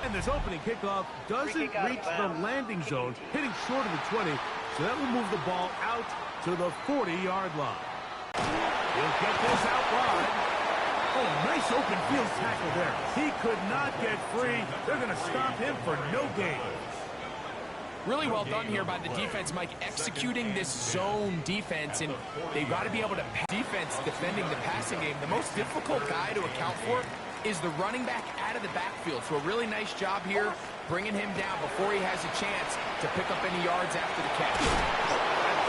And this opening kickoff doesn't reach the landing zone, hitting short of the 20, so that will move the ball out to the 40-yard line. He'll get this out wide. Oh, nice open field tackle there. He could not get free. They're going to stop him for no gain. Really well done here by the defense, Mike, executing this zone defense, and they've got to be able to defense defending the passing game. The most difficult guy to account for is the running back out of the backfield. So a really nice job here bringing him down before he has a chance to pick up any yards after the catch.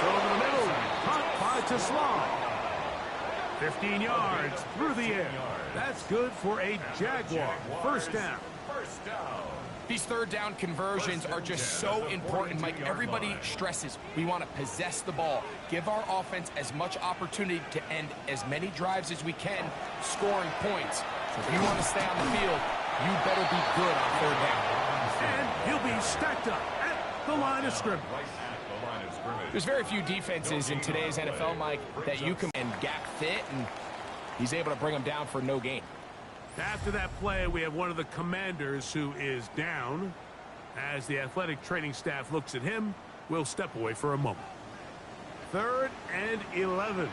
Throw in the middle, caught by Teslam. 15 yards through the air. That's good for a Jaguar. First down. These third down conversions are just so important, Mike. Everybody stresses we want to possess the ball, give our offense as much opportunity to end as many drives as we can, scoring points. So if you want to stay on the field, you better be good on third down. And he'll be stacked up at the line of scrimmage. There's very few defenses in today's NFL, Mike, that you can gap fit, and he's able to bring them down for no gain. After that play, we have one of the commanders who is down. As the athletic training staff looks at him, we'll step away for a moment. 3rd and 11.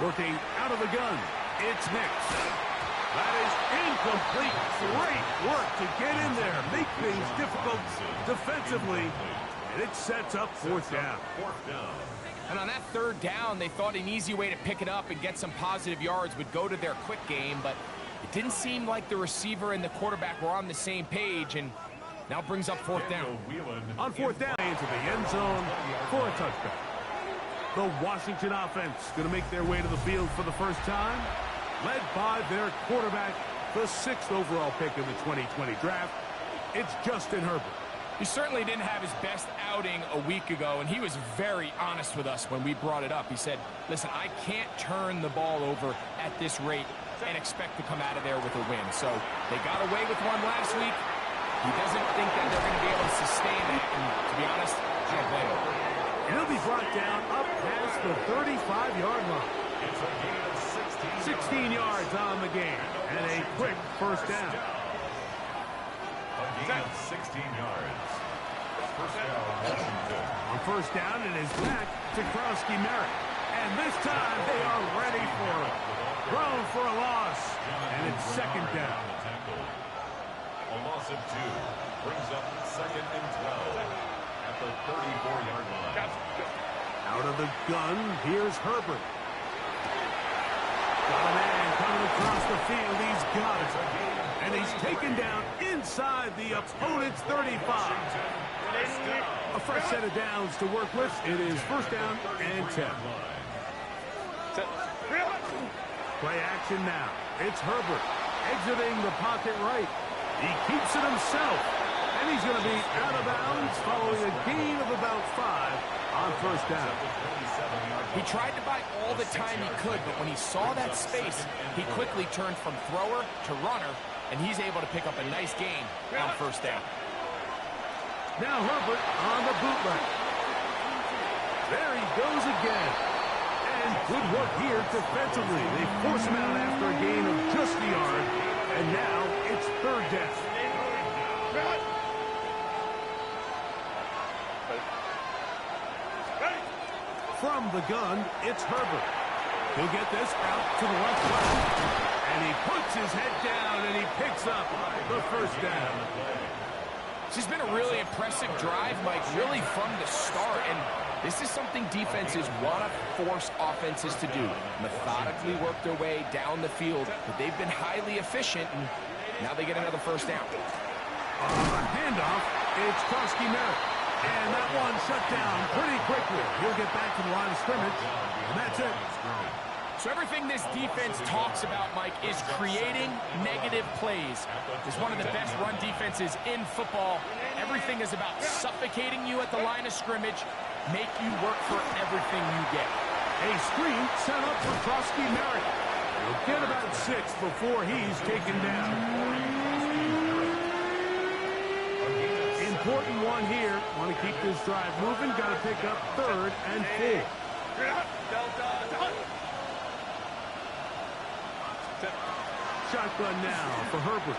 Working out of the gun, it's Nix. That is incomplete. Great work to get in there, make things difficult defensively, and it sets up 4th down. And on that 3rd down, they thought an easy way to pick it up and get some positive yards would go to their quick game, but it didn't seem like the receiver and the quarterback were on the same page, and now brings up 4th down. On 4th down, into the end zone for a touchback. The Washington offense going to make their way to the field for the first time, led by their quarterback, the 6th overall pick in the 2020 draft. It's Justin Herbert. He certainly didn't have his best outing a week ago, and he was very honest with us when we brought it up. He said, listen, I can't turn the ball over at this rate and expect to come out of there with a win. So they got away with one last week. He doesn't think that they're going to be able to sustain it, and to be honest, I don't blame him. And he'll be brought down up past the 35-yard line. 16 yards on the game, and a quick first down. A gain of 16 yards. First down, Washington. On first down, it is back to Krosky-Merritt. And this time, they are ready for it. Thrown for a loss, and it's 2nd down. A loss of 2 brings up 2nd and 12 at the 34-yard line. Out of the gun, here's Herbert. Got a man coming across the field. He's got it. And he's taken down inside the opponent's 35. A fresh set of downs to work with. It is 1st down and 10. Play action now. It's Herbert exiting the pocket right. He keeps it himself. And he's going to be out of bounds following a gain of about 5 on 1st down. He tried to buy all the time he could, but when he saw that space, he quickly turned from thrower to runner, and he's able to pick up a nice gain on 1st down. Now Herbert on the bootleg. There he goes again. And good work here defensively. They force him out after a gain of just a yard, and now it's 3rd down. From the gun, it's Herbert. He'll get this out to the left side. And he puts his head down and he picks up the 1st down. This has been a really impressive drive, Mike, really from the start. And this is something defenses want to force offenses to do. Methodically work their way down the field. But they've been highly efficient, and now they get another 1st down. Handoff, it's Krosky-Merritt. And that one shut down pretty quickly. He'll get back to the line of scrimmage, and that's it. So everything this defense talks about, Mike, is creating negative plays. It's one of the best run defenses in football. Everything is about suffocating you at the line of scrimmage, make you work for everything you get. A screen set up for Krosky-Merritt. He'll get about 6 before he's taken down. Important one here. Want to keep this drive moving. Got to pick up 3rd and 4. shotgun now for Herbert.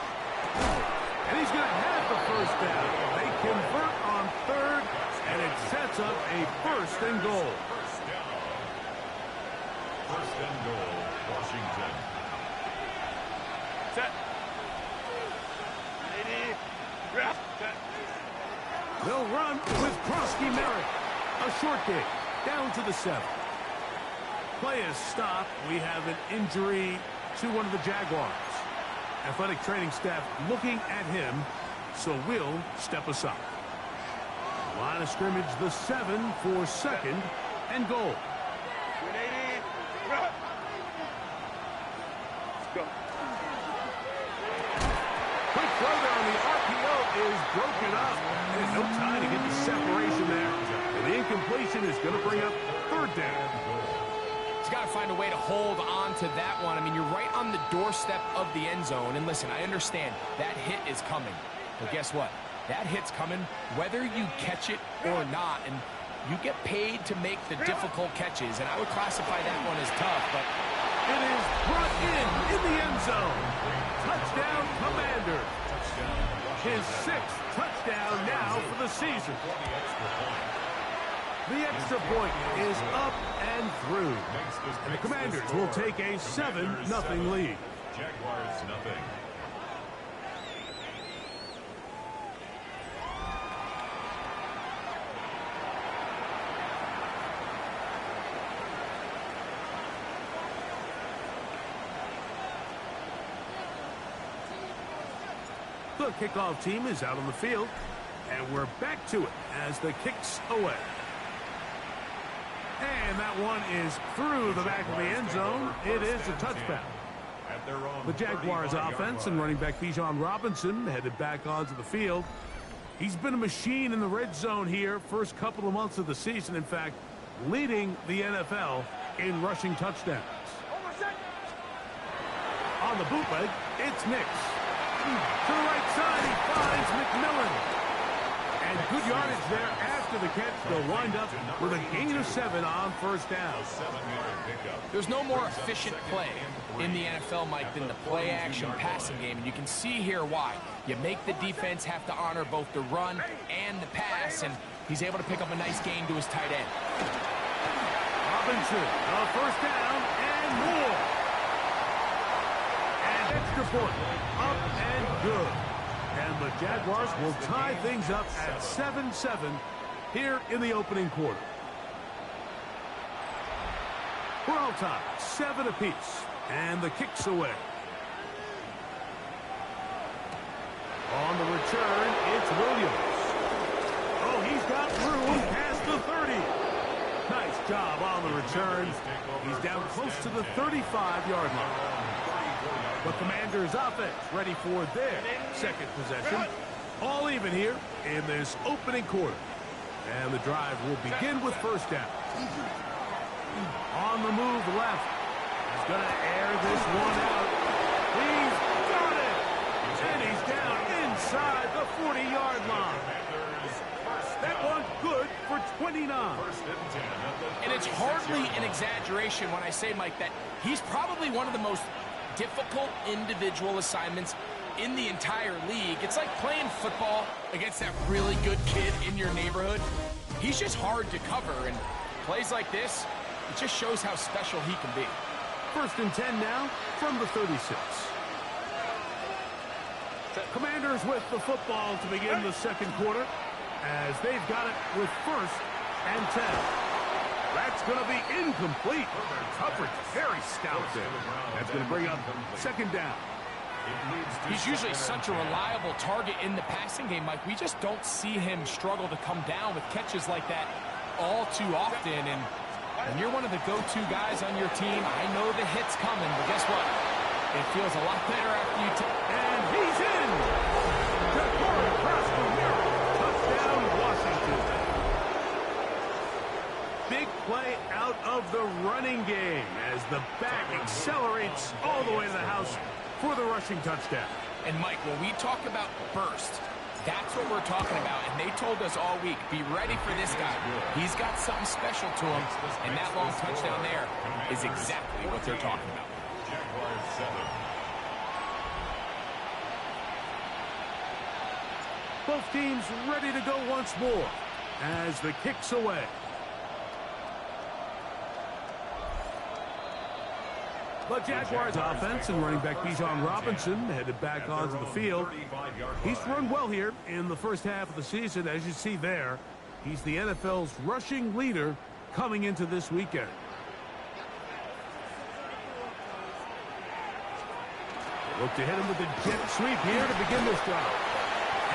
And he's going to have the first down. They convert on third, and it sets up a first and goal. First and goal, Washington. Set. They'll run with Krosky Merrick. A short game, down to the 7. Play is stopped. We have an injury to one of the Jaguars. Athletic training staff looking at him, so we'll step aside. Line of scrimmage, the 7 for second and goal. Quick throw there on the RPO is broken up. There's no time to get the separation there. And the incompletion is going to bring up third down. He's got to find a way to hold on to that one. I mean, you're right on the doorstep of the end zone. And listen, I understand that hit is coming. But guess what? That hit's coming whether you catch it or not. And you get paid to make the difficult catches. And I would classify that one as tough, but it is brought in the end zone. Touchdown, Commander. His 6th touchdown now for the season. The extra point is up and through. And the Commanders will take a 7-0 lead. Jaguars nothing. The kickoff team is out on the field, and we're back to it as the kick's away. And that one is through the back of the end zone. It is a touchdown. The Jaguars offense and running back Bijan Robinson headed back onto the field. He's been a machine in the red zone here first couple of months of the season. In fact, leading the NFL in rushing touchdowns. On the bootleg, it's Nix. To the right side, he finds McMillan. And good yardage there after the catch. They'll wind up with a gain of 7 on first down. There's no more efficient play in the NFL, Mike, than the play-action passing game. And you can see here why. You make the defense have to honor both the run and the pass, and he's able to pick up a nice gain to his tight end. Robinson, a first down and more. And extra point, up and good. And the Jaguars will tie things up at 7-7 here in the opening quarter. We're all tied, 7 apiece, and the kick's away. On the return, it's Williams. Oh, he's got room past the 30. Nice job on the return. He's down close to the 35-yard line. The Commanders' offense ready for their second possession. All even here in this opening quarter. And the drive will begin with first down. On the move left. He's going to air this one out. He's got it! And he's down inside the 40-yard line. That one's good for 29. And it's hardly an exaggeration when I say, Mike, that he's probably one of the most difficult individual assignments in the entire league. It's like playing football against that really good kid in your neighborhood. He's just hard to cover, and plays like this, it just shows how special he can be. First and 10 now from the 36. Commanders with the football to begin the second quarter as they've got it with first and 10. That's going to be incomplete. Coverage very stout there. That's going to bring up second down. He's usually such a reliable target in the passing game, Mike. We just don't see him struggle to come down with catches like that all too often. And when you're one of the go-to guys on your team, I know the hit's coming, but guess what? It feels a lot better after you and he's in! Touchdown, Washington. Big play out of the running game as the back accelerates all the way to the house for the rushing touchdown. And Mike, when we talk about burst, that's what we're talking about. And they told us all week, be ready for this guy. He's got something special to him. And that long touchdown there is exactly what they're talking about. Jaguars 7. Both teams ready to go once more as the kick's away. The Jaguars offense and running back Bijan Robinson headed back onto the field. He's run well here in the first half of the season, as you see there. He's the NFL's rushing leader coming into this weekend. Look to hit him with a jet sweep here to begin this drive.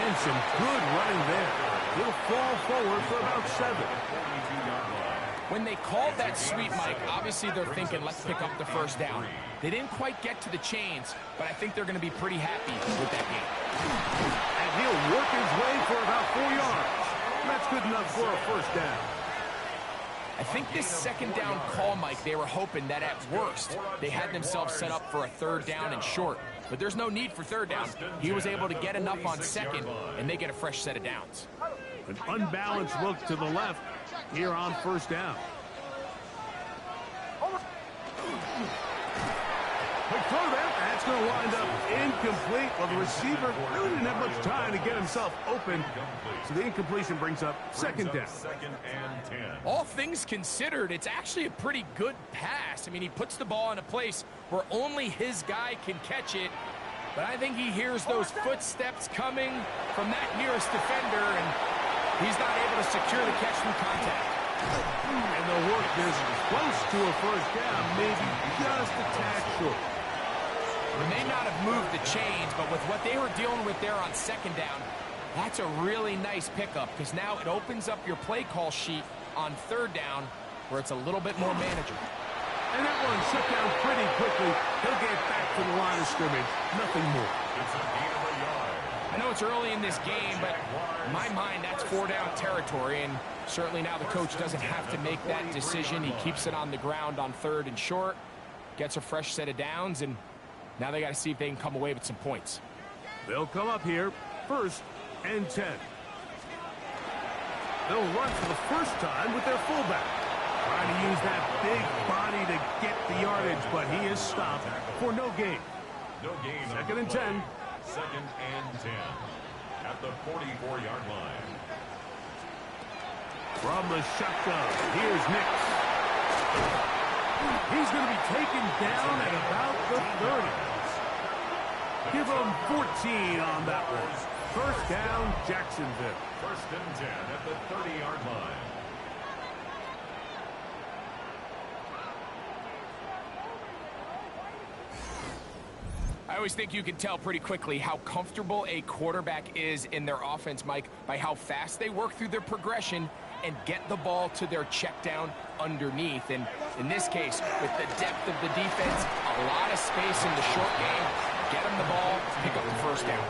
And some good running there. He'll fall forward for about 7. When they called that sweep, Mike, obviously they're thinking, let's pick up the first down. They didn't quite get to the chains, but I think they're going to be pretty happy with that game. And he'll work his way for about 4 yards. That's good enough for a first down. I think this second down call, Mike, they were hoping that at worst they had themselves set up for a third down and short. But there's no need for third down. He was able to get enough on second, and they get a fresh set of downs. An unbalanced look to the left here on first down. Quick throw there. That's going to wind up incomplete. Well, the receiver really didn't have much time to get himself open. So the incompletion brings up second down. All things considered, it's actually a pretty good pass. I mean, he puts the ball in a place where only his guy can catch it. But I think he hears those footsteps coming from that nearest defender, and he's not able to secure the catch through contact. And they'll work this close to a first down, maybe just a tad short. They may not have moved the chains, but with what they were dealing with there on second down, that's a really nice pickup, because now it opens up your play call sheet on third down where it's a little bit more manageable. And that one shut down pretty quickly. He'll get back to the line of scrimmage. Nothing more. I know it's early in this game, but in my mind, that's 4-down territory, and certainly now the coach doesn't have to make that decision. He keeps it on the ground on third and short, gets a fresh set of downs, and now they got to see if they can come away with some points. They'll come up here, 1st and 10. They'll run for the first time with their fullback. Trying to use that big body to get the yardage, but he is stopped for no gain. No gain. 2nd and 10. 2nd and 10 at the 44-yard line. From the shotgun, here's Nix. He's going to be taken down at about the 30. Give him 14 on that one. First down, Jacksonville. 1st and 10 at the 30-yard line. I always think you can tell pretty quickly how comfortable a quarterback is in their offense, Mike, by how fast they work through their progression and get the ball to their check down underneath. And in this case, with the depth of the defense, a lot of space in the short game, get them the ball, pick up the first down.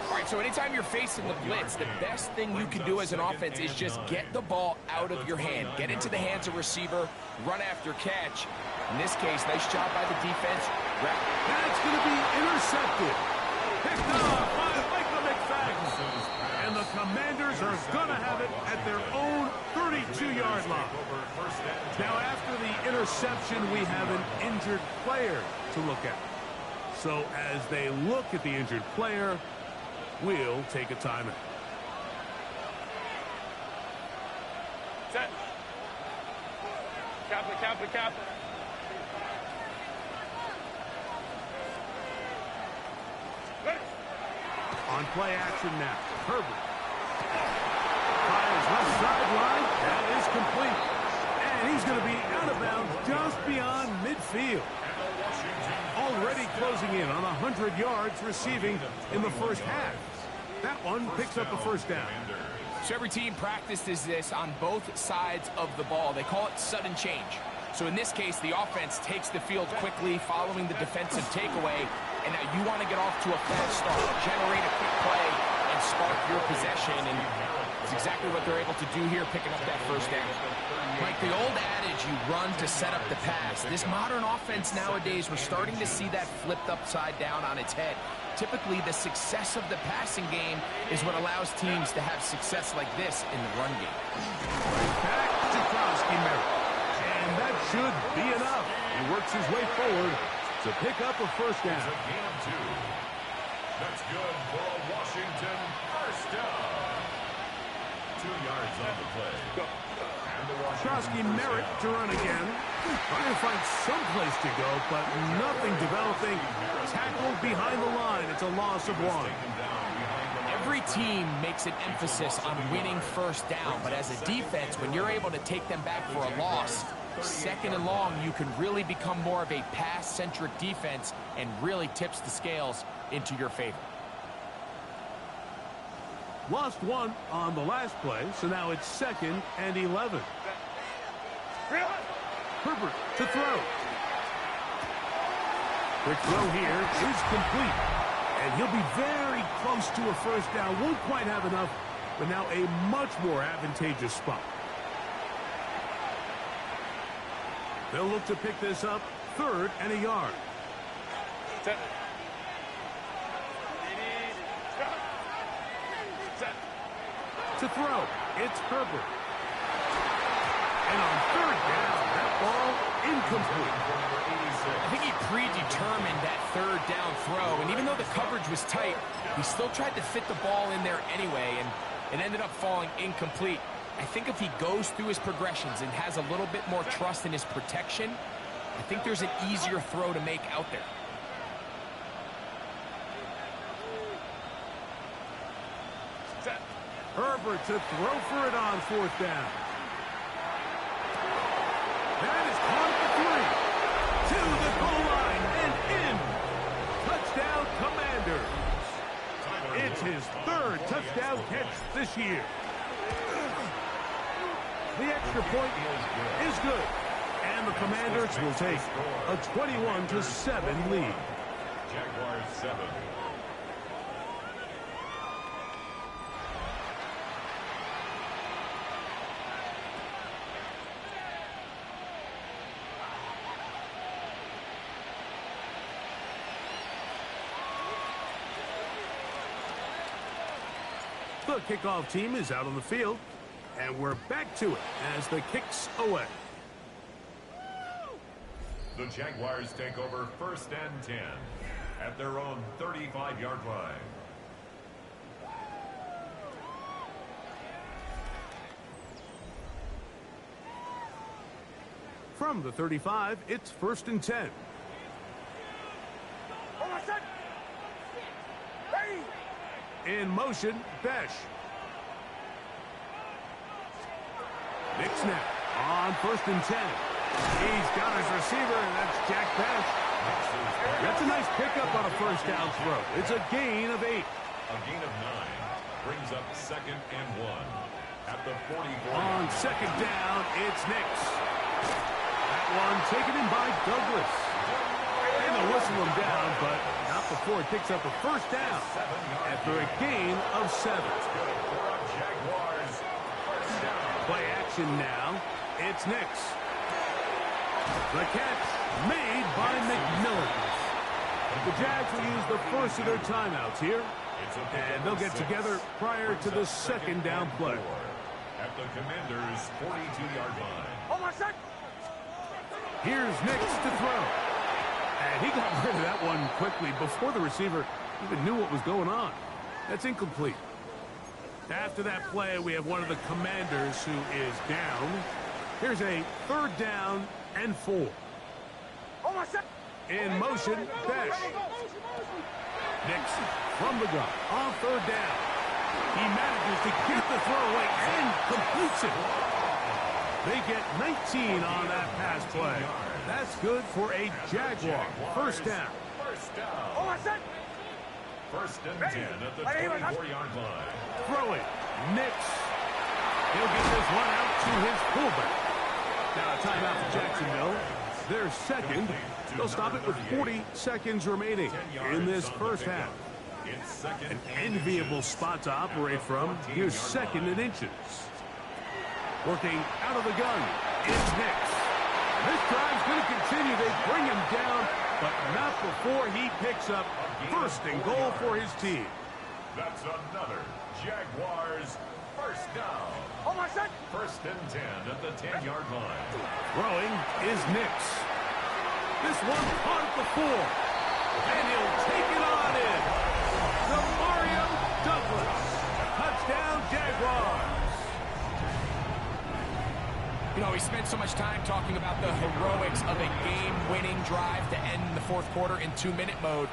All right, so anytime you're facing the blitz, the best thing you can do as an offense is just get the ball out of your hand. Get into the hands of receiver, run after catch. In this case, nice job by the defense. That's going to be intercepted. Picked off by Michael McFadden. And the Commanders are going to have it at their own 32-yard line. Now, after the interception, we have an injured player to look at. So as they look at the injured player, we'll take a timeout. Set. Cap. On play action now, Herbert fires left sideline. That is complete. And he's going to be out of bounds just beyond midfield. Already closing in on 100 yards receiving in the first half. That one picks up a first down. So every team practices this on both sides of the ball. They call it sudden change. So in this case, the offense takes the field quickly following the defensive takeaway. And now you want to get off to a fast start, generate a quick play, and spark your possession. And it's exactly what they're able to do here, picking up that first down. Like the old adage, you run to set up the pass. This modern offense nowadays, we're starting to see that flipped upside down on its head. Typically, the success of the passing game is what allows teams to have success like this in the run game. Back to Krosky Merritt. And that should be enough. He works his way forward to pick up a first down. That's good for a Washington first down. 2 yards on the play. And the Trosky Merritt to run again. Trying to find some place to go, but nothing developing. Tackled behind the line. It's a loss of 1. Every team makes an emphasis on winning first down, but as a defense, when you're able to take them back for a loss, second and long, you can really become more of a pass-centric defense and really tips the scales into your favor. Lost 1 on the last play, so now it's 2nd and 11. Herbert to throw. Quick throw here is complete. And he'll be very close to a first down. Won't quite have enough, but now a much more advantageous spot. They'll look to pick this up 3rd and a yard. Set. To throw, it's Herbert. And on 3rd down, that ball incomplete. I think he predetermined that 3rd down throw, and even though the coverage was tight, he still tried to fit the ball in there anyway, and it ended up falling incomplete. I think if he goes through his progressions and has a little bit more trust in his protection, I think there's an easier throw to make out there. Set. Herbert to throw for it on 4th down. That is caught at the 3. To the goal line and in. Touchdown, Commanders. It's his 3rd touchdown catch this year. The extra point is good. And the Commanders will take a 21-7 lead. Jaguars 7. The kickoff team is out on the field, and we're back to it as the kick's away. The Jaguars take over 1st and 10 at their own 35-yard line. From the 35, it's 1st and 10. In motion, Besh. Nick snap on 1st and 10. He's got his receiver, and that's Jack Besh. That's a nice pickup on a first down throw. It's a gain of 8. A gain of 9 brings up 2nd and 1 at the 44. On 2nd down, it's Nix. That one taken in by Douglas. And they'll whistle him down, but not before it picks up a first down after a gain of 7. Play action now. It's Nix. The catch made by McMillan. The Jags will use the first of their timeouts here, and they'll get together prior to the 2nd down play. At the Commanders' 42-yard line. Here's Nix to throw. And he got rid of that one quickly before the receiver even knew what was going on. That's incomplete. After that play, we have one of the Commanders who is down. Here's a 3rd down and 4. In motion, Besh. Nix from the gun on 3rd down. He manages to get the throw away and completes it. They get 19 on that pass play. That's good for a Jaguar first down. First and 10 at the 24-yard line. Throwing, Nix. He'll get this one out to his fullback. Now a timeout for Jacksonville. Their 2nd. They'll stop it with 40 seconds remaining in this first half. An enviable spot to operate from. Here's 2nd and inches. Working out of the gun, it's Nix. This drive's going to continue. They bring him down, but not before he picks up 1st and goal for his team. That's another Jaguars first down. 1st and 10 at the 10-yard line. Throwing is Nix. This one caught at the 4. And he'll take it on in. spent so much time talking about the heroics of a game-winning drive to end the fourth quarter in 2-minute mode.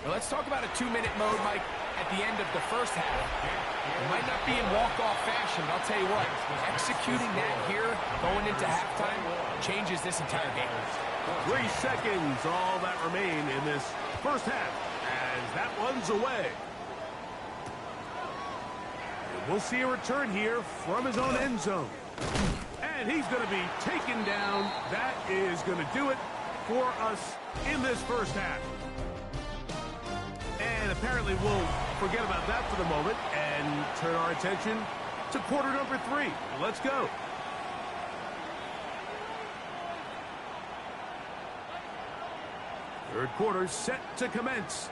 Well, let's talk about a 2-minute mode, Mike, at the end of the first half. It might not be in walk-off fashion, but I'll tell you what, executing that here, going into halftime, changes this entire game. 3 seconds, all that remain in this first half, as that one's away. And we'll see a return here from his own end zone. And he's going to be taken down. That is going to do it for us in this first half. And apparently we'll forget about that for the moment and turn our attention to quarter number 3. Let's go. Third quarter set to commence.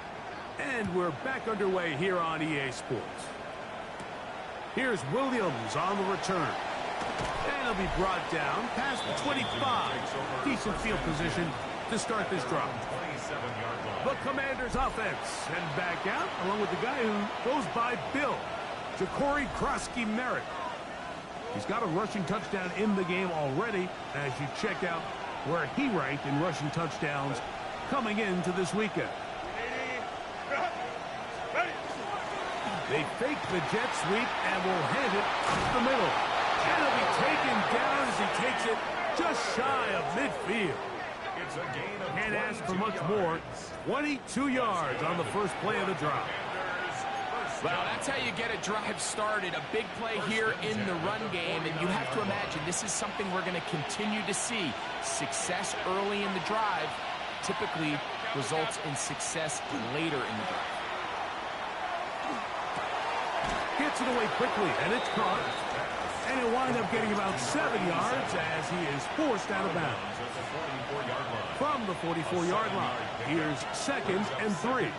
And we're back underway here on EA Sports. Here's Williams on the return. And he'll be brought down past the 25. Decent field position to start this drive. The Commanders offense and back out along with the guy who goes by Bill, Ja'Cory Krosky-Merritt. He's got a rushing touchdown in the game already as you check out where he ranked in rushing touchdowns coming into this weekend. They fake the jet sweep and will hand it up the middle. And he'll be taken down as he takes it just shy of midfield. Can't ask for much more. 22 yards on the first play of the drive. Well, that's how you get a drive started. A big play here in the run game, and you have to imagine this is something we're going to continue to see. Success early in the drive typically results in success later in the drive. Gets it away quickly, and it's caught. And he'll wind up getting about 7 yards as he is forced out of bounds. From the 44-yard line, here's 2nd and 3. And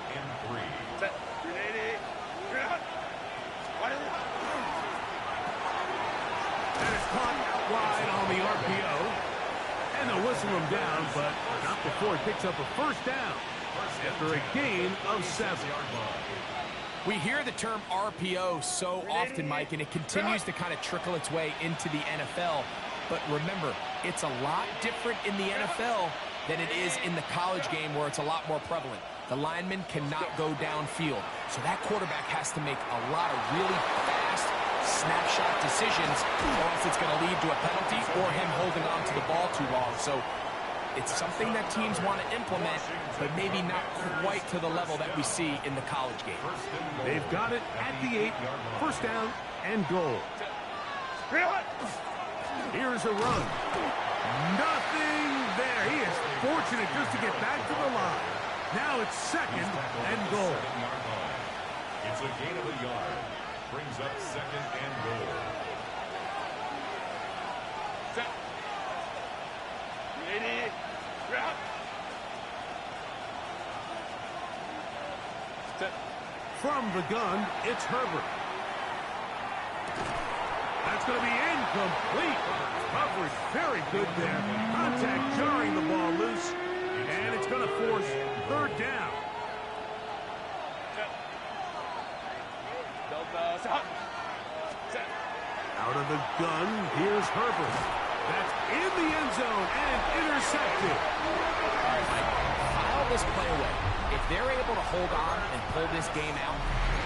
it's caught out wide on the RPO. And they'll whistle him down, but not before he picks up a first down after a gain of 7. We hear the term RPO so often, Mike, and it continues to kind of trickle its way into the NFL. But remember, it's a lot different in the NFL than it is in the college game where it's a lot more prevalent. The lineman cannot go downfield. So that quarterback has to make a lot of really fast snapshot decisions or else it's going to lead to a penalty or him holding on to the ball too long. So it's something that teams want to implement, but maybe not quite to the level that we see in the college game. They've got it at the 8, first down and goal. Here's a run. Nothing there. He is fortunate just to get back to the line. Now it's 2nd and goal. It's a gain of a yard. Brings up 2nd and goal. From the gun, it's Herbert. That's going to be incomplete. Coverage very good there. Contact jarring the ball loose. And it's going to force 3rd down. Out of the gun, here's Herbert. That's in the end zone and intercepted. All right, Mike, file this play away. If they're able to hold on and pull this game out,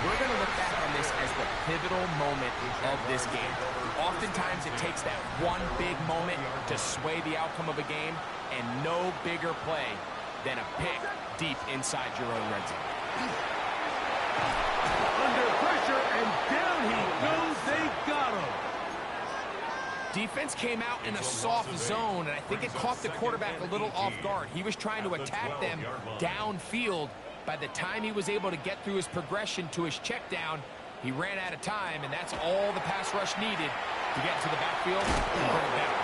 we're going to look back on this as the pivotal moment of this game. Oftentimes, it takes that one big moment to sway the outcome of a game, and no bigger play than a pick deep inside your own red zone. Under pressure, and down he goes. They got him. Defense came out in a soft zone, and I think it caught the quarterback a little off guard. He was trying to attack them downfield. By the time he was able to get through his progression to his check down, he ran out of time, and that's all the pass rush needed to get to the backfield and bring it down.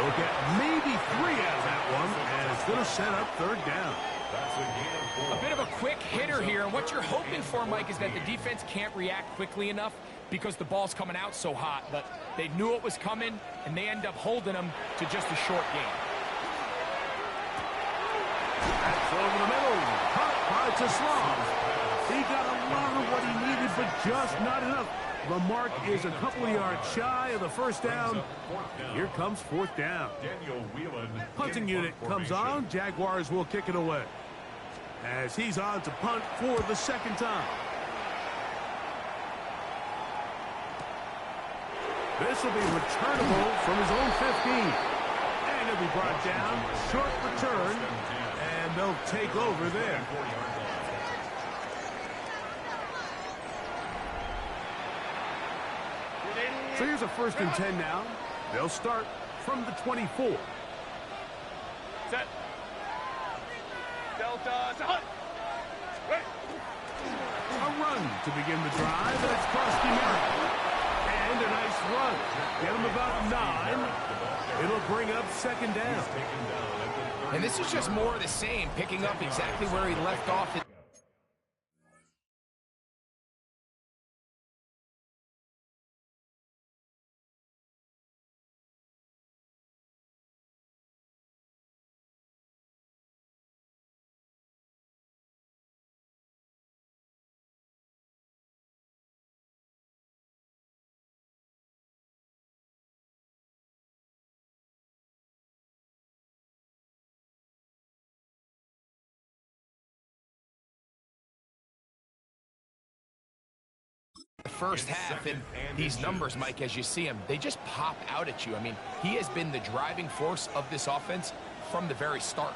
We'll get maybe 3 out of that one, and it's going to set up 3rd down. A bit of a quick hitter here, and what you're hoping for, Mike, is that the defense can't react quickly enough because the ball's coming out so hot, but they knew it was coming, and they end up holding them to just a short game. That's over the middle. Caught by Taslam. He got a lot of what he needed, but just not enough The mark is a couple of yards shy of the first down. Here comes fourth down. Punting unit comes on. Jaguars will kick it away, as he's on to punt for the second time. This will be returnable from his own 15. And he'll be brought down. Short return. And they'll take over there. So here's a 1st and 10 now. They'll start from the 24. Set. Delta. Set. A run to begin the drive, and it's Krusty Merritt. And a nice run. Get him about 9. It'll bring up 2nd down. And this is just more of the same, picking up exactly where he left off. The first half, and these numbers, Mike, as you see them, they just pop out at you. I mean, he has been the driving force of this offense from the very start.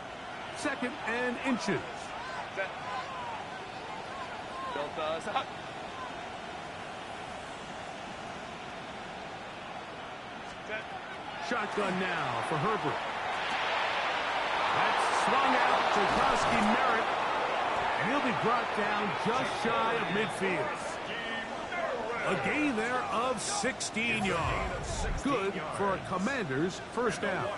2nd and inches. Set. Delta. Set. Set. Shotgun now for Herbert. That's swung out to Krusty Merritt, and he'll be brought down just shy of midfield. A gain there of 16 yards. Good for a Commander's 1st down.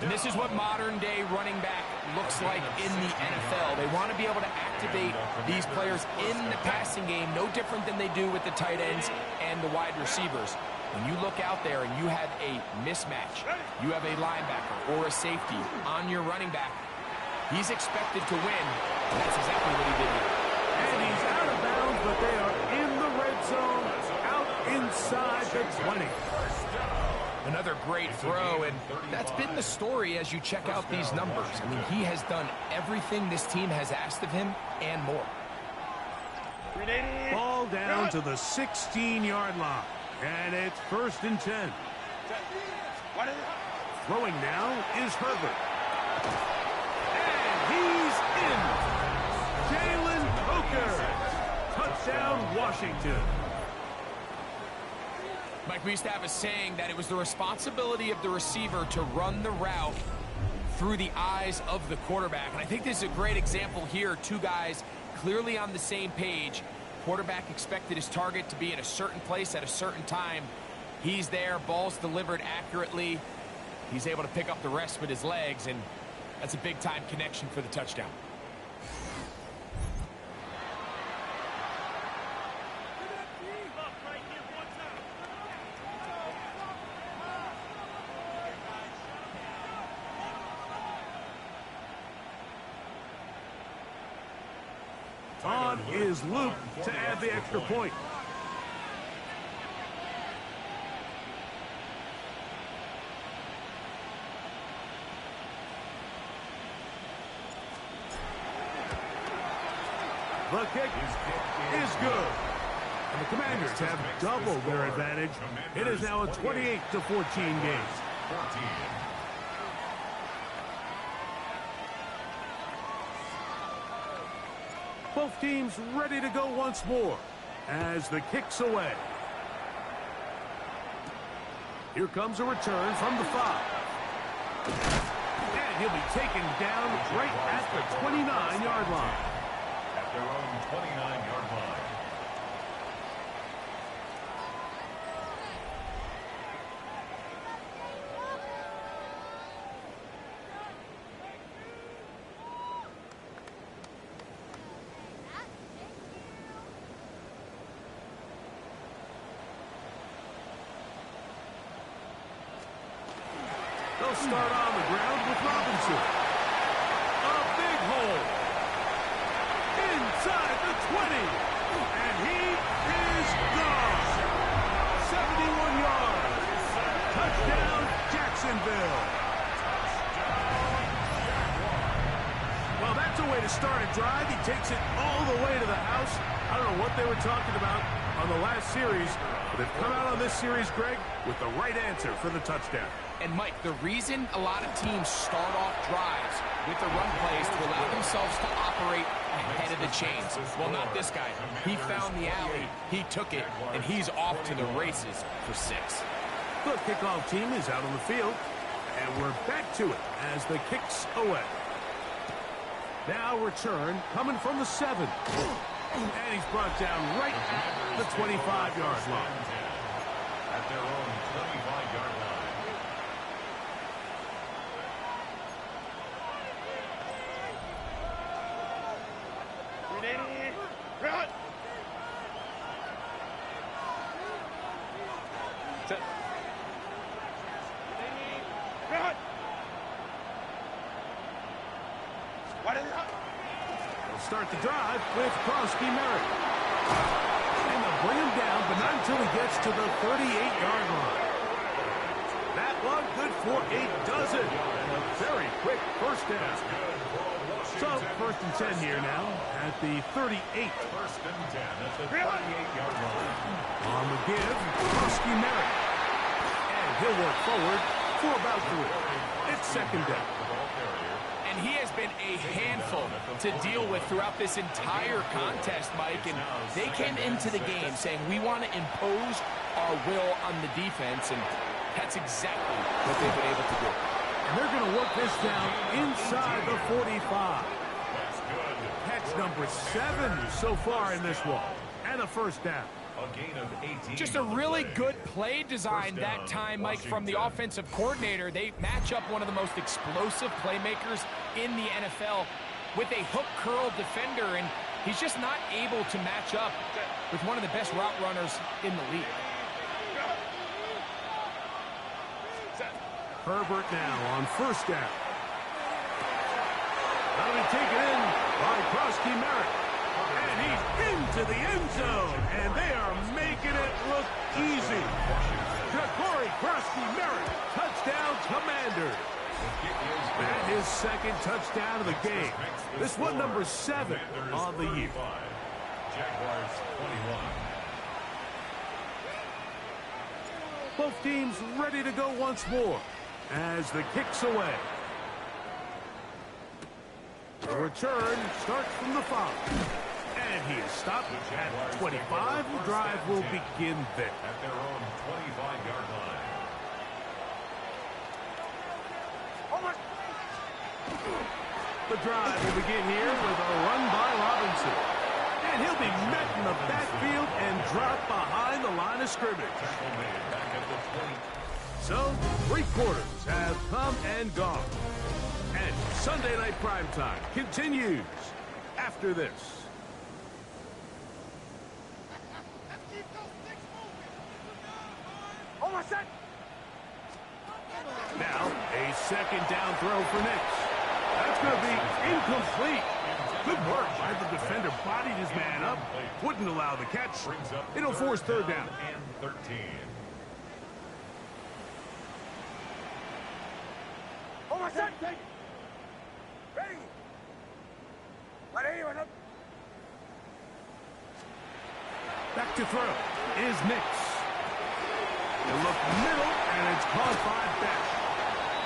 And this is what modern-day running back looks like in the NFL. They want to be able to activate these players in the passing game, no different than they do with the tight ends and the wide receivers. When you look out there and you have a mismatch, you have a linebacker or a safety on your running back, he's expected to win. That's exactly what he did here. And he's out of bounds, but they are in the red zone, out inside the 20. Another great throw, and that's been the story as you check out these numbers. I mean, he has done everything this team has asked of him and more. Ball down to the 16-yard line, and it's 1st and 10. Throwing now is Herbert. And he's in. Jalen Hooker. Touchdown, Washington. Mike, we used to have a saying that it was the responsibility of the receiver to run the route through the eyes of the quarterback. And I think this is a great example here. Two guys clearly on the same page. Quarterback expected his target to be in a certain place at a certain time. He's there, ball's delivered accurately. He's able to pick up the rest with his legs, and that's a big-time connection for the touchdown. On is Luke to add the extra point. The kick is good. And the Commanders have doubled their advantage. It is now a 28-14 game. Both teams ready to go once more as the kick's away. Here comes a return from the 5. And he'll be taken down right at the 29-yard line. At their own 29-yard line. They'll start on the ground with Robinson. A big hole. Inside the 20. And he is gone. Well, that's a way to start a drive. He takes it all the way to the house. I don't know what they were talking about on the last series, but they've come out on this series, Greg, with the right answer for the touchdown. And, Mike, the reason a lot of teams start off drives with the run plays to allow themselves to operate ahead of the chains. Well, not this guy. He found the alley, he took it, and he's off to the races for 6. The kickoff team is out on the field, and we're back to it as the kick's away. Now return coming from the 7. And he's brought down right at the 25-yard line. At their own 25-yard line. Run! Set. Run! What is it? They'll start the drive with Krosky Merritt. And they'll bring him down, but not until he gets to the 38-yard line. That one good for a dozen. And a very quick first down. So, 1st and 10 here now at the 38. 1st and 10 at the 38-yard line. On the give, Krosky Merritt. And he'll work forward for about 3. It's 2nd down. And he has been a handful to deal with throughout this entire contest, Mike. And they came into the game saying, we want to impose our will on the defense. And that's exactly what they've been able to do. And they're going to work this down inside the 45. Catch number 7 so far in this one. And a first down. A gain of 18. Just a really good play design that time, Mike, from the offensive coordinator. They match up one of the most explosive playmakers in the NFL with a hook curl defender, and he's just not able to match up with one of the best route runners in the league. Herbert now on first down. That'll be taken in by Krosky Merritt. And he's into the end zone. And they are making it look easy. Krosky Merritt, touchdown Commanders. And his 2nd touchdown of the game. This one number 7 on the year. Jaguars 21. Both teams ready to go once more as the kick's away. The return starts from the 5. And he is stopped at 25. The drive will begin there. At their own 25-yard line. The drive will begin here with a run by Robinson. And he'll be met in the backfield and dropped behind the line of scrimmage. So, 3 quarters have come and gone. And Sunday Night Primetime continues after this. Now, a 2nd down throw for Nix. That's going to be incomplete. Good work by the defender. Bodied his man up. Wouldn't allow the catch. It'll force 3rd down. And 13. Back to throw is Nix. They look middle, and it's caught by Beck.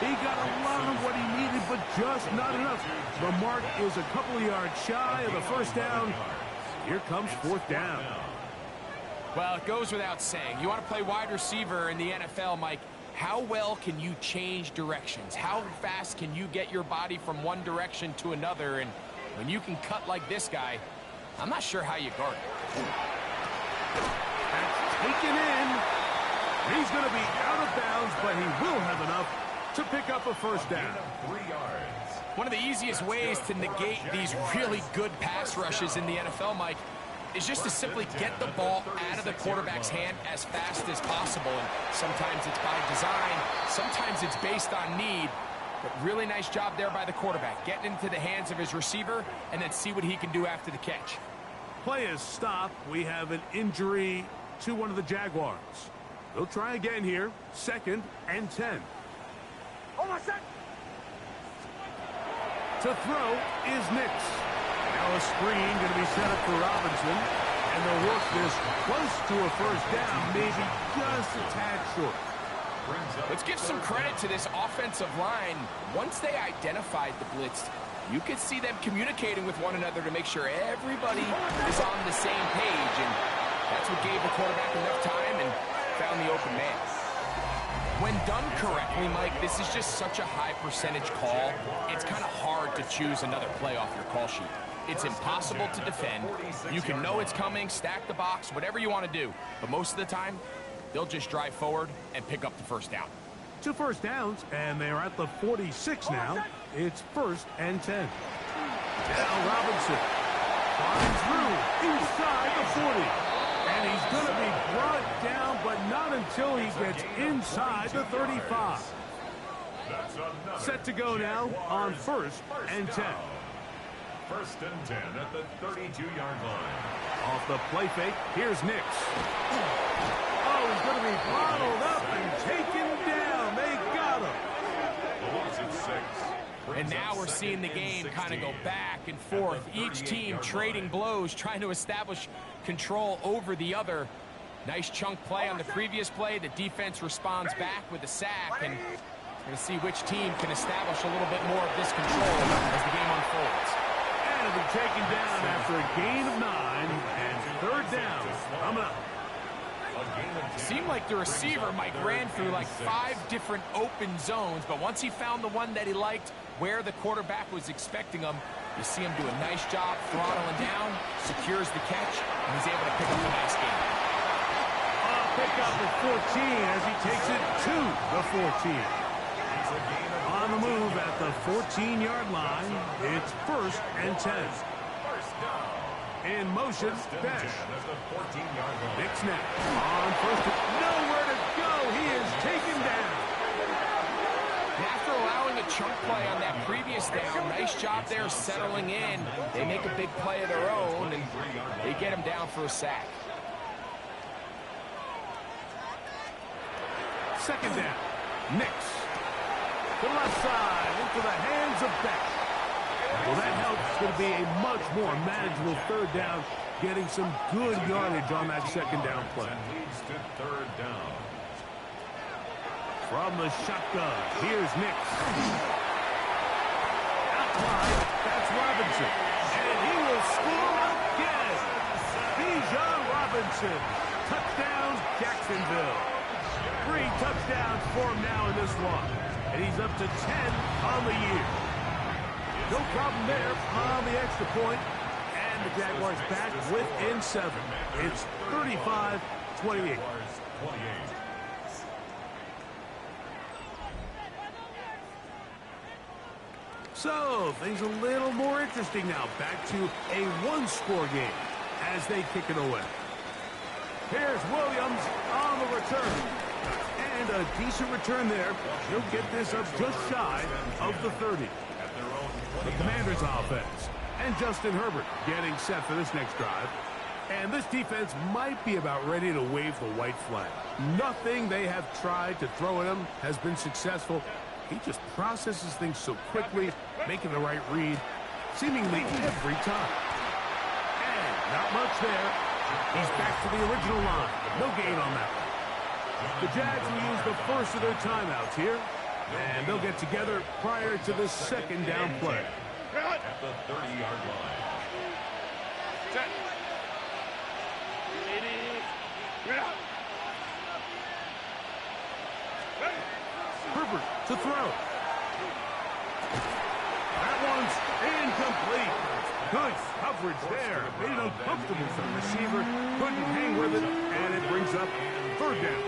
He got a lot of what he needed, but just not enough. The mark is a couple of yards shy of the first down. Here comes 4th down. Well, it goes without saying. You want to play wide receiver in the NFL, Mike. How well can you change directions? How fast can you get your body from one direction to another? And when you can cut like this guy, I'm not sure how you guard it. That's taken in. He's going to be out of bounds, but he will have enough to pick up a first down. 3 yards. One of the easiest ways to negate these really good pass rushes in the NFL, Mike, is just to simply get the ball out of the quarterback's hand as fast as possible. And sometimes it's by design, sometimes it's based on need. But really nice job there by the quarterback, getting into the hands of his receiver and then see what he can do after the catch. Play is stopped. We have an injury to one of the Jaguars. They'll try again here. 2nd and 10. To throw is Nix. Now a screen going to be set up for Robinson. And they'll work this close to a first down, maybe just a tad short. Let's give some credit to this offensive line. Once they identified the blitz, you could see them communicating with one another to make sure everybody is on the same page. And that's what gave the quarterback enough time and found the open man. When done correctly, Mike, this is just such a high percentage call. It's kind of hard to choose another play off your call sheet. It's impossible to defend. You can know it's coming, stack the box, whatever you want to do. But most of the time, they'll just drive forward and pick up the first down. 2 first downs, and they're at the 46 now. It's 1st and 10. Now Robinson finds through inside the 40. And he's going to be brought down, but not until he gets inside the 35. Set to go now on 1st and 10. 1st and 10 at the 32-yard line. Off the play fake, here's Nix. Oh, he's going to be bottled up and taken down. They got him. The loss at 6. And now we're seeing the game kind of go back and forth. Each team trading blows, trying to establish control over the other. Nice chunk play on the previous play. The defense responds back with a sack. And we're going to see which team can establish a little bit more of this control as the game unfolds. And it'll be taken down after a gain of 9 and 3rd down. Coming up. Seemed like the receiver, Mike, ran through like 5 different open zones, but once he found the one that he liked, where the quarterback was expecting him, you see him do a nice job throttling down, secures the catch, and he's able to pick up a nice gain. Pick up at 14 as he takes it to the 14. On the move at the 14-yard line, it's 1st and 10. In motion, dash. Nix now on 1st. Nowhere to go. He is taken down. And after allowing a chunk play on that previous down, nice job there settling in. They make a big play of their own, and they get him down for a sack. 2nd down. Nix. To the left side, into the hands of Beck. Well, that helps. It's going to be a much more manageable 3rd down, getting some good yardage on that 2nd down play. Leads to 3rd down. From the shotgun, here's Nix. Outside, that's Robinson. And he will score again. Bijan Robinson. Touchdown, Jacksonville. 3 touchdowns for him now in this one. And he's up to 10 on the year. No problem there on the extra point. And the Jaguars back within 7. It's 35-28. So, things a little more interesting now. Back to a 1-score game as they kick it away. Here's Williams on the return. And a decent return there. He'll get this up just shy of the 30. The Commanders' offense. And Justin Herbert getting set for this next drive. And this defense might be about ready to wave the white flag. Nothing they have tried to throw at him has been successful. He just processes things so quickly, making the right read, seemingly every time. And not much there. He's back to the original line. No gain on that one. The Jags will use the first of their timeouts here. And they'll get together prior to the 2nd down play. At the 30-yard line. Set. Herbert to throw. That one's incomplete. Good coverage there. Made it uncomfortable for the receiver. Couldn't hang with it, and it brings up 3rd down.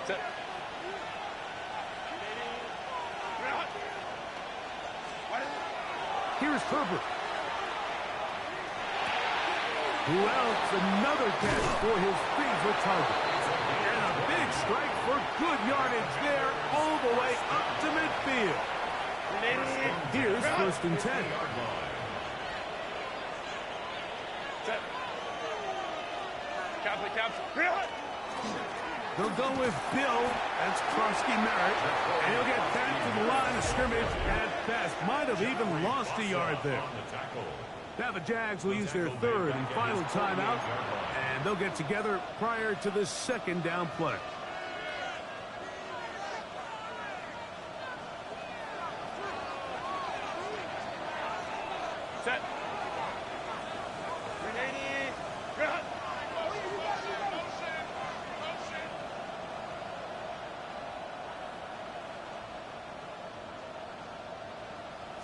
Set. Here's Herbert. Who else? Another catch for his favorite target. And a big strike for good yardage there all the way up to midfield. Here's 1st and 10. Set. Caps. They'll go with Bill. That's Krusty Merritt. And he'll get back to the line of scrimmage at best. Might have even lost a yard there. Now the Jags will use their third and final timeout, and they'll get together prior to the second down play. Set. 380. Run.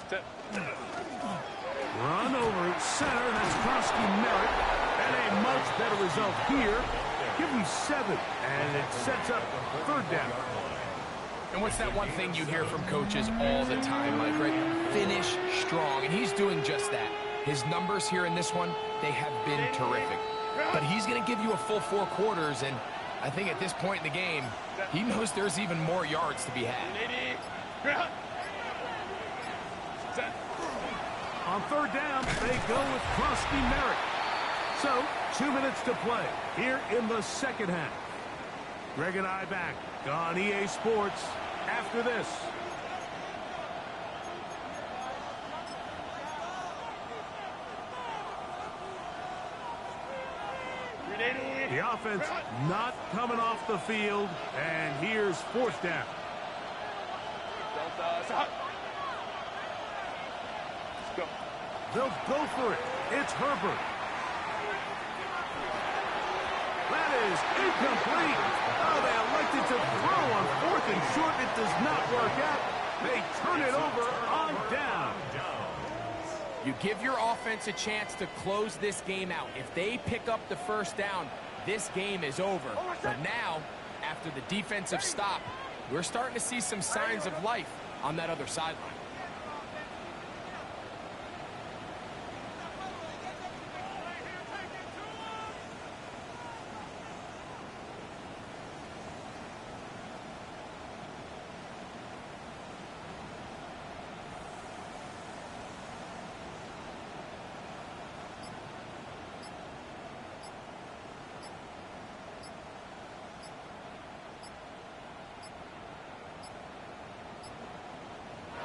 Step. Run over center. That's Krusty Merritt. And a much better result here. Give him 7, and it sets up third down. And what's that one thing you hear from coaches all the time, Mike, right? Finish strong, and he's doing just that. His numbers here in this one, they have been terrific. But he's going to give you a full 4 quarters, and I think at this point in the game, he knows there's even more yards to be had. 380. Set. On third down, they go with Krusty Merritt. So, 2 minutes to play here in the second half. Greg and I back on EA Sports after this. The offense not coming off the field, and here's fourth down. Delta. Stop. Let's go. They'll go for it. It's Herbert. That is incomplete. Oh, they elected to throw on 4th and short. It does not work out. They turn it over on down. You give your offense a chance to close this game out. If they pick up the first down, this game is over. But now, after the defensive stop, we're starting to see some signs of life on that other sideline.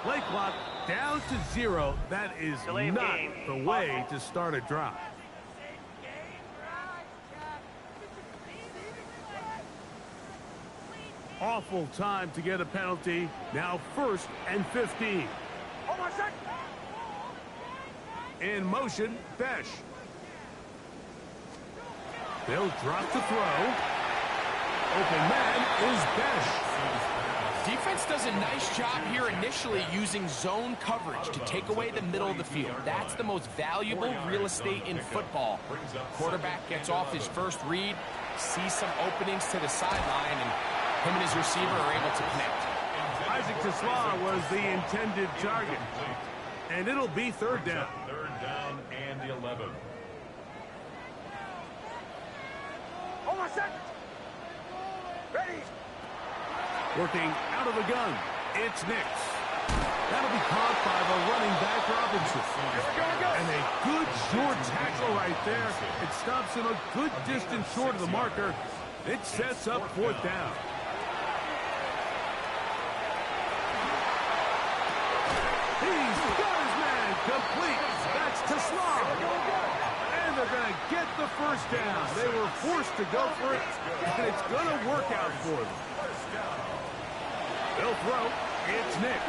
Play clock down to 0. That is not the way to start a drive. Awful time to get a penalty. Now 1st and 15. In motion, Besh. They'll drop to throw. Open man is Besh. Defense does a nice job here initially using zone coverage to take away the middle of the field. That's the most valuable real estate in football. Quarterback gets off his first read, sees some openings to the sideline, and him and his receiver are able to connect. Isaac Tesla was the intended target. And it'll be third down. Third down and 11. Hold on a second. Ready. Working out of the gun, it's Nix. That'll be caught by the running back, Robinson. And a good short tackle right there. It stops him a good distance short of the marker. It sets up fourth down. He's got his man complete. That's Tesla. And they're going to get the first down. They were forced to go for it, and it's going to work out for them. They'll throw. It's Nix.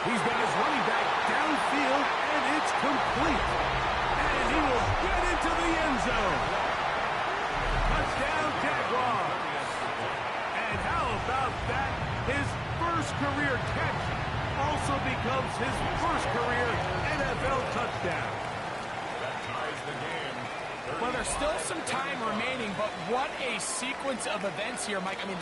He's got his running back downfield, and it's complete. And he will get into the end zone. Touchdown, Jaguars. And how about that? His first career catch also becomes his first career NFL touchdown. That ties the game. Well, there's still some time remaining, but what a sequence of events here, Mike. I mean,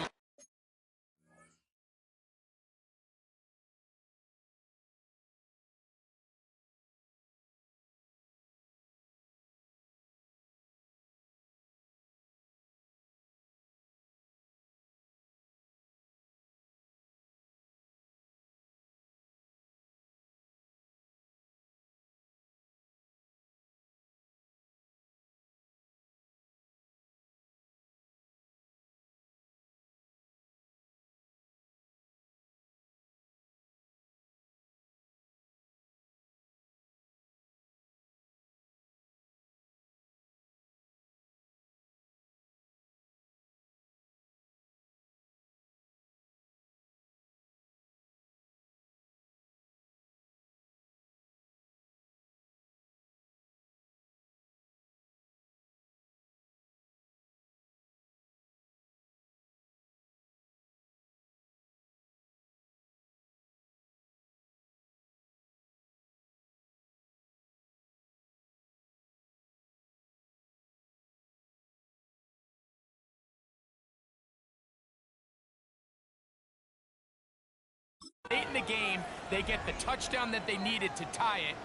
a game. They get the touchdown that they needed to tie it,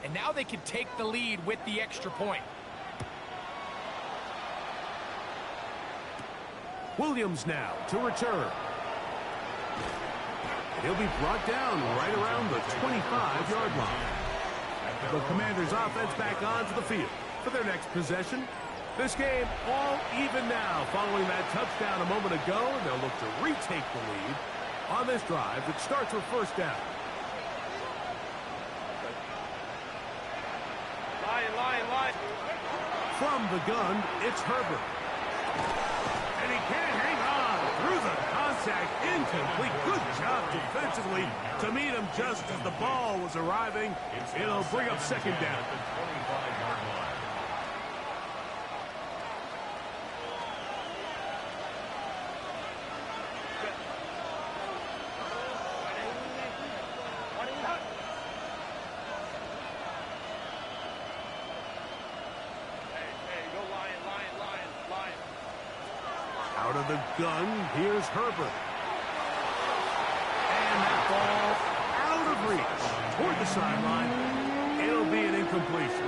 and now they can take the lead with the extra point. Williams now to return. He'll be brought down right around the 25-yard line. The Commanders' offense back onto the field for their next possession. This game all even now following that touchdown a moment ago, and they'll look to retake the lead on this drive that starts with first down. Line. From the gun, it's Herbert. And he can't hang on through the contact, incomplete. Good job defensively to meet him just as the ball was arriving. It'll bring up second down. Out of the gun, here's Herbert. And that ball out of reach toward the sideline. It'll be an incompletion.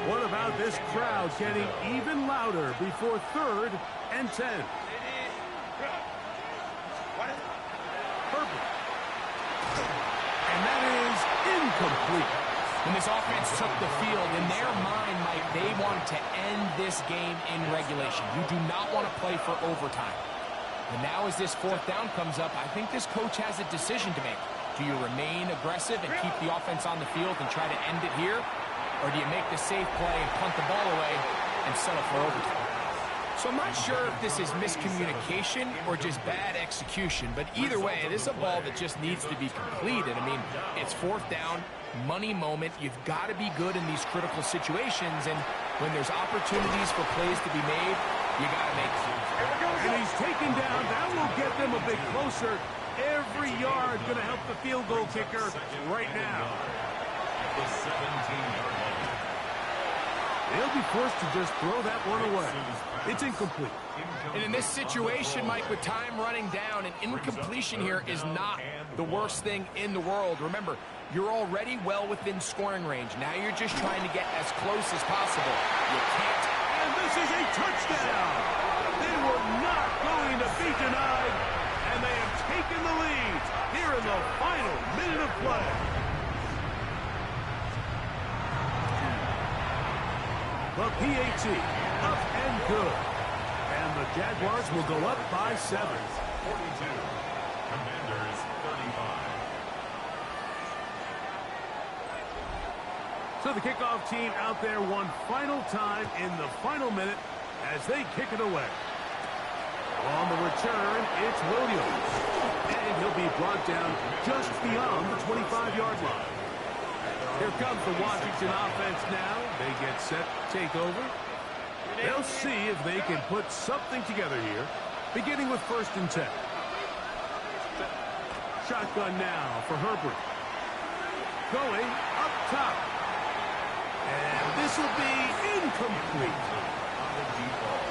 What about this crowd getting even louder before 3rd and 10? Herbert. And that is incomplete. When this offense took the field, in their mind, Mike, they wanted to end this game in regulation. You do not want to play for overtime. And now as this 4th down comes up, I think this coach has a decision to make. Do you remain aggressive and keep the offense on the field and try to end it here? Or do you make the safe play and punt the ball away and settle for overtime? So I'm not sure if this is miscommunication or just bad execution, but either way, this is a ball that just needs to be completed. I mean, it's 4th down, money moment. You've got to be good in these critical situations, and when there's opportunities for plays to be made, you got to make them. And he's taken down. That will get them a bit closer. Every yard going to help the field goal kicker right now. The 17-yard line. They'll be forced to just throw that one away. It's incomplete. And in this situation, Mike, with time running down, an incompletion here is not the worst thing in the world. Remember, you're already well within scoring range. Now you're just trying to get as close as possible. You can't. And this is a touchdown. They were not going to be denied, and they have taken the lead here in the final minute of play. The PAT up and good. And the Jaguars will go up by 7. 42. Commanders 35. So the kickoff team out there one final time in the final minute as they kick it away. On the return, it's Williams. And he'll be brought down just beyond the 25-yard line. Here comes the Washington offense now. They get set to take over. They'll see if they can put something together here, beginning with 1st and 10. Shotgun now for Herbert. Going up top. And this will be incomplete.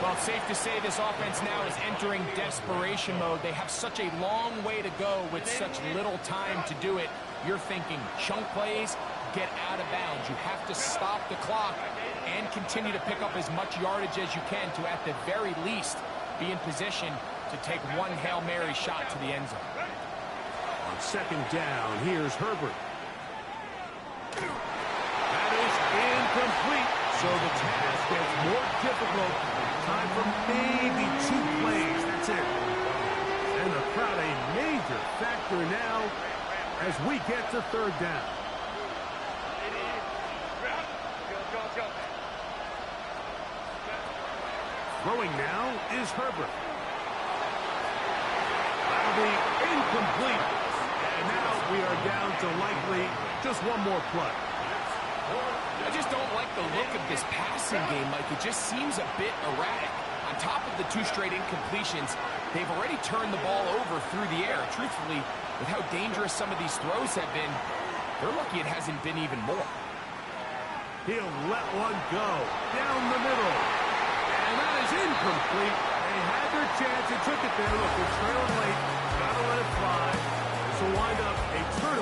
Well, it's safe to say this offense now is entering desperation mode. They have such a long way to go with such little time to do it. You're thinking chunk plays, get out of bounds. You have to stop the clock and continue to pick up as much yardage as you can to, at the very least, be in position to take one Hail Mary shot to the end zone. On 2nd down, here's Herbert. That is incomplete, so the task gets more difficult. Time for maybe 2 plays. That's it. And the crowd a major factor now as we get to 3rd down. Throwing now is Herbert. That'll be incomplete. And now we are down to likely just one more play. I just don't like the look of this passing game, Mike. It just seems a bit erratic. On top of the 2 straight incompletions, they've already turned the ball over through the air. Truthfully, with how dangerous some of these throws have been, they're lucky it hasn't been even more. He'll let one go down the middle. And that is incomplete. They had their chance. They took it there. Look, they're trailing late. Got to let it fly. This will wind up a turnover.